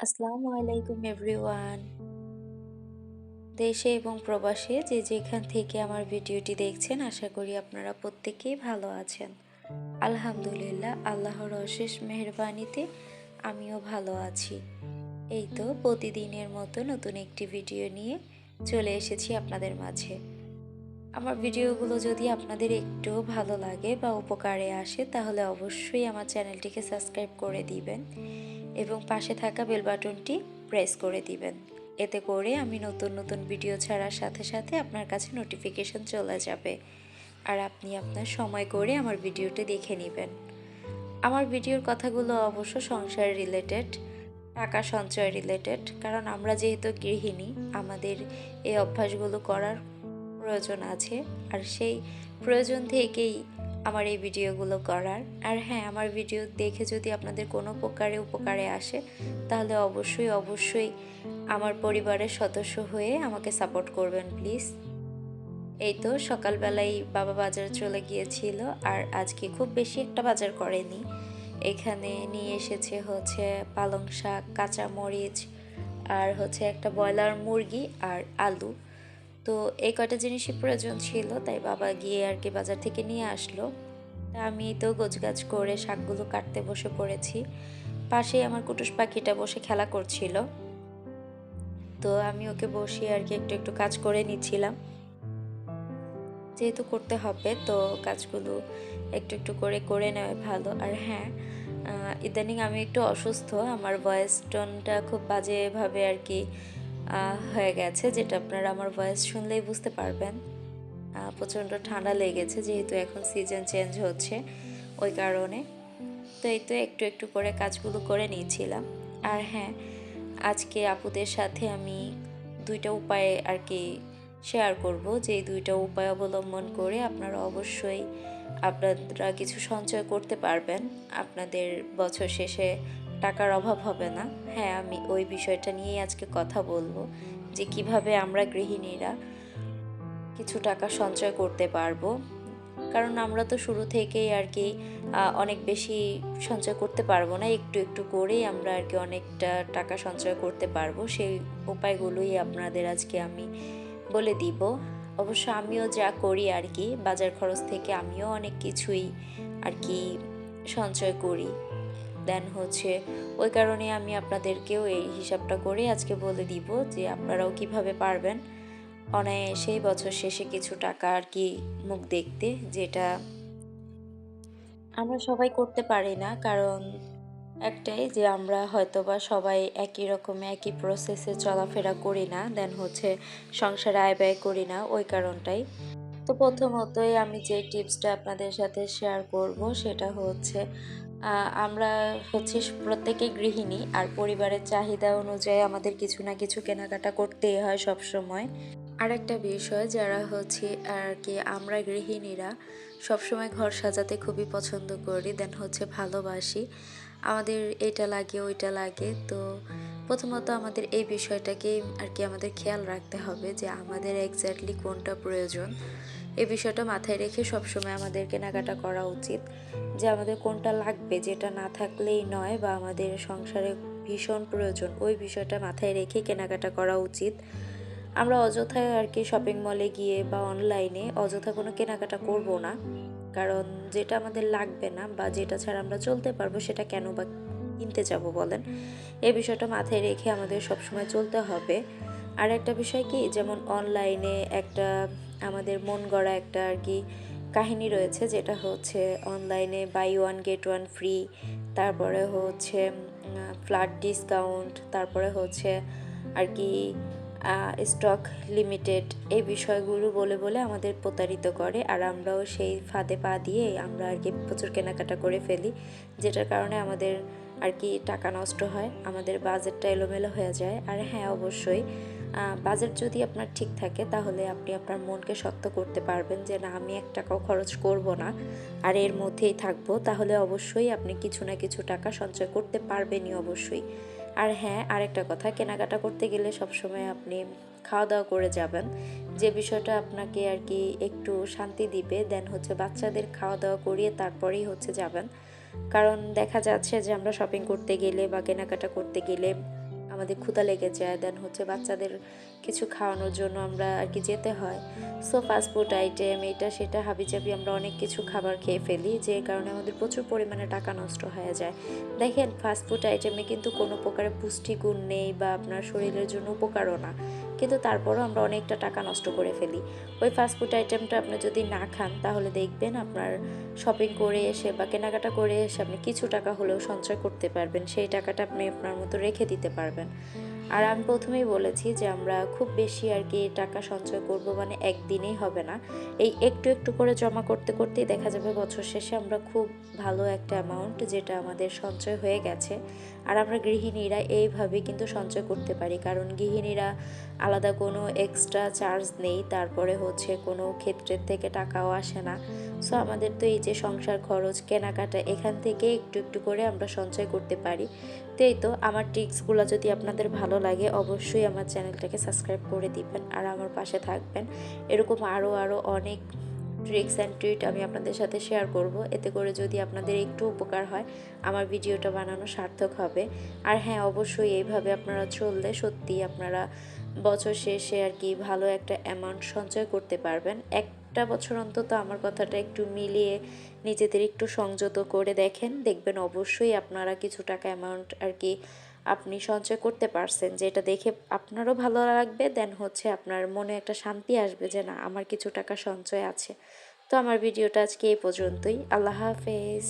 আসসালামু আলাইকুম এভরিওয়ান। দেশে এবং প্রবাসে যে যেখান থেকে আমার ভিডিওটি দেখছেন আশা করি আপনারা প্রত্যেকেই ভালো আছেন। আলহামদুলিল্লাহ, আল্লাহর অশেষ মেহেরবানিতে আমিও ভালো আছি। এই তো প্রতিদিনের মতো নতুন একটি ভিডিও নিয়ে চলে এসেছি আপনাদের মাঝে। আমার ভিডিওগুলো যদি আপনাদের একটু ভালো লাগে বা উপকারে আসে তাহলে অবশ্যই আমার চ্যানেলটিকে সাবস্ক্রাইব করে দিবেন এবং পাশে থাকা বেল বাটনটি প্রেস করে দিবেন। এতে করে আমি নতুন নতুন ভিডিও ছাড়ার সাথে সাথে আপনার কাছে নোটিফিকেশন চলে যাবে আর আপনি আপনার সময় করে আমার ভিডিওটি দেখে নেবেন। আমার ভিডিওর কথাগুলো অবশ্য সংসার রিলেটেড, টাকা সঞ্চয় রিলেটেড, কারণ আমরা যেহেতু গৃহিণী আমাদের এই অভ্যাসগুলো করার প্রয়োজন আছে। আর সেই প্রয়োজন থেকেই আমার এই ভিডিওগুলো করার। আর হ্যাঁ, আমার ভিডিও দেখে যদি আপনাদের কোনো প্রকারে উপকারে আসে তাহলে অবশ্যই অবশ্যই আমার পরিবারের সদস্য হয়ে আমাকে সাপোর্ট করবেন প্লিজ। এই তো সকালবেলাই বাবা বাজারে চলে গিয়েছিল আর আজকে খুব বেশি একটা বাজার করেনি। এখানে নিয়ে এসেছে হচ্ছে পালং শাক, কাঁচা মরিচ আর হচ্ছে একটা ব্রয়লার মুরগি আর আলু। তো এই কয়টা জিনিসই প্রয়োজন ছিল, তাই বাবা গিয়ে আর কি বাজার থেকে নিয়ে আসলো। তা আমি তো গোছগাছ করে শাকগুলো কাটতে বসে পড়েছি। পাশেই আমার কুটুস পাখিটা বসে খেলা করছিল, তো আমি ওকে বসিয়ে আর কি একটু একটু কাজ করে নিচ্ছিলাম। যেহেতু করতে হবে তো কাজগুলো একটু একটু করে করে নেওয়া ভালো। আর হ্যাঁ, ইদানিং আমি একটু অসুস্থ, আমার ভয়েস টোনটা খুব বাজেভাবে আর কি হয়ে গেছে, যেটা আপনারা আমার ভয়েস শুনলেই বুঝতে পারবেন। প্রচণ্ড ঠান্ডা লেগেছে যেহেতু এখন সিজন চেঞ্জ হচ্ছে, ওই কারণে। তো এই তো একটু একটু করে কাজগুলো করে নিয়েছিলাম। আর হ্যাঁ, আজকে আপুদের সাথে আমি দুইটা উপায় আর কি শেয়ার করব, যে দুইটা উপায় অবলম্বন করে আপনারা অবশ্যই আপনারা কিছু সঞ্চয় করতে পারবেন। আপনাদের বছর শেষে টাকার অভাব হবে না। হ্যাঁ, আমি ওই বিষয়টা নিয়েই আজকে কথা বলবো, যে কিভাবে আমরা গৃহিণীরা কিছু টাকা সঞ্চয় করতে পারবো। কারণ আমরা তো শুরু থেকেই আর কি অনেক বেশি সঞ্চয় করতে পারবো না, একটু একটু করেই আমরা আর কি অনেকটা টাকা সঞ্চয় করতে পারবো। সেই উপায়গুলোই আপনাদের আজকে আমি বলে দিব। অবশ্য আমিও যা করি আর কি, বাজার খরচ থেকে আমিও অনেক কিছুই আর কি সঞ্চয় করি। দেন হচ্ছে ওই কারণে আমি আপনাদেরকেও এই হিসাবটা করে আজকে বলে দিব যে আপনারাও কিভাবে পারবেন অনায়াসেই বছর শেষে কিছু টাকা আর কি মুখ দেখতে, যেটা আমরা সবাই করতে পারি না। কারণ একটাই, যে আমরা হয়তোবা সবাই একই রকম একই প্রসেসে চলাফেরা করি না, দেন হচ্ছে সংসারে আয় ব্যয় করি না, ওই কারণটাই। তো প্রথমতই আমি যে টিপসটা আপনাদের সাথে শেয়ার করব সেটা হচ্ছে, আমরা হচ্ছে প্রত্যেকেই গৃহিণী আর পরিবারের চাহিদা অনুযায়ী আমাদের কিছু না কিছু কেনাকাটা করতেই হয় সব সময়। আর একটা বিষয়, যারা হচ্ছে আর কি আমরা গৃহিণীরা সবসময় ঘর সাজাতে খুবই পছন্দ করি, দেন হচ্ছে ভালোবাসি, আমাদের এটা লাগে ওইটা লাগে। তো প্রথমত আমাদের এই বিষয়টাকে আর কি আমাদের খেয়াল রাখতে হবে যে আমাদের এক্স্যাক্টলি কোনটা প্রয়োজন। এই বিষয়টা মাথায় রেখে সবসময় আমাদের কেনাকাটা করা উচিত, যে আমাদের কোনটা লাগবে, যেটা না থাকলেই নয়, বা আমাদের সংসারে ভীষণ প্রয়োজন, ওই বিষয়টা মাথায় রেখে কেনাকাটা করা উচিত। আমরা অযথায় আর কি শপিং মলে গিয়ে বা অনলাইনে অযথা কোনো কেনাকাটা করব না। কারণ যেটা আমাদের লাগবে না বা যেটা ছাড়া আমরা চলতে পারবো সেটা কেন বা কিনতে যাব বলেন। এই বিষয়টা মাথায় রেখে আমাদের সবসময় চলতে হবে। আর একটা বিষয় কি, যেমন অনলাইনে একটা আমাদের মন গড়া একটা আর কি কাহিনী রয়েছে, যেটা হচ্ছে অনলাইনে buy one get one free, তারপরে হচ্ছে ফ্ল্যাট ডিসকাউন্ট, তারপরে হচ্ছে আর কি স্টক লিমিটেড, এই বিষয়গুলো বলে বলে আমাদের প্রতারিত করে। আর আমরাও সেই ফাঁদে পা দিয়ে আমরা আর কি প্রচুর কেনাকাটা করে ফেলি, যেটার কারণে আমাদের আর কি টাকা নষ্ট হয়, আমাদের বাজেটটা এলোমেলো হয়ে যায়। আর হ্যাঁ, অবশ্যই বাজেট যদি আপনার ঠিক থাকে তাহলে আপনি আপনার মনকে শক্ত করতে পারবেন যে না, আমি 1 টাকাও খরচ করব না আর এর মধ্যেই থাকবো, তাহলে অবশ্যই আপনি কিছু না কিছু টাকা সঞ্চয় করতে পারবেনই অবশ্যই। আর হ্যাঁ, আরেকটা কথা, কেনাকাটা করতে গেলে সবসময় আপনি খাওয়া দাওয়া করে যাবেন, যে বিষয়টা আপনাকে আর কি একটু শান্তি দিবে। দেন হচ্ছে বাচ্চাদের খাওয়া দাওয়া করিয়ে তারপরেই হচ্ছে যাবেন। কারণ দেখা যাচ্ছে যে আমরা শপিং করতে গেলে বা কেনাকাটা করতে গেলে আমাদের ক্ষুধা লেগে যায়, দেন হচ্ছে বাচ্চাদের কিছু খাওয়ানোর জন্য আমরা আর কি যেতে হয়। সো ফাস্টফুড আইটেম এটা সেটা হাবিজাবি আমরা অনেক কিছু খাবার খেয়ে ফেলি, যে কারণে আমাদের প্রচুর পরিমাণে টাকা নষ্ট হয়ে যায়। দেখেন ফাস্টফুড আইটেমে কিন্তু কোনো প্রকারের পুষ্টিগুণ নেই বা আপনার শরীরের জন্য উপকারও না, কিন্তু তারপরও আমরা অনেকটা টাকা নষ্ট করে ফেলি। ওই ফাস্টফুড আইটেমটা আপনি যদি না খান তাহলে দেখবেন আপনার শপিং করে এসে বা কেনাকাটা করে এসে আপনি কিছু টাকা হলেও সঞ্চয় করতে পারবেন, সেই টাকাটা আপনি আপনার মতো রেখে দিতে পারবেন। আর আমি প্রথমেই বলেছি যে আমরা খুব বেশি আর কি টাকা সঞ্চয় করব, মানে একদিনেই হবে না। এই একটু একটু করে জমা করতে করতেই দেখা যাবে বছর শেষে আমরা খুব ভালো একটা অ্যামাউন্ট যেটা আমাদের সঞ্চয় হয়ে গেছে। আর আমরা গৃহিণীরা এইভাবে কিন্তু সঞ্চয় করতে পারি, কারণ গৃহিণীরা আলাদা কোনো এক্সট্রা চার্জ নেই, তারপরে হচ্ছে কোনো ক্ষেত্রের থেকে টাকাও আসে না। সো আমাদের তো এই যে সংসার খরচ কেনাকাটা এখান থেকে একটু একটু করে আমরা সঞ্চয় করতে পারি। তো এই তো আমার ট্রিক্সগুলো যদি আপনাদের ভালো লাগে অবশ্যই আমার চ্যানেলটাকে সাবস্ক্রাইব করে দিবেন আর আমার পাশে থাকবেন। এরকম আরও অনেক ট্রিক্স অ্যান্ড ট্রিট আমি আপনাদের সাথে শেয়ার করব, এতে করে যদি আপনাদের একটু উপকার হয় আমার ভিডিওটা বানানো সার্থক হবে। আর হ্যাঁ, অবশ্যই এইভাবে আপনারা চললে সত্যি আপনারা বছর শেষে আর কি ভালো একটা অ্যামাউন্ট সঞ্চয় করতে পারবেন। একটা বছর অন্তত আমার কথাটা একটু মিলিয়ে নিজেদের একটু সংযত করে দেখেন, দেখবেন অবশ্যই আপনারা কিছু টাকা অ্যামাউন্ট আর কি আপনি সঞ্চয় করতে পারছেন, যেটা দেখে আপনারও ভালো লাগবে, দেন হচ্ছে আপনার মনে একটা শান্তি আসবে যে না আমার কিছু টাকা সঞ্চয় আছে। তো আমার ভিডিওটা আজকে এই পর্যন্তই। আল্লাহ হাফেজ।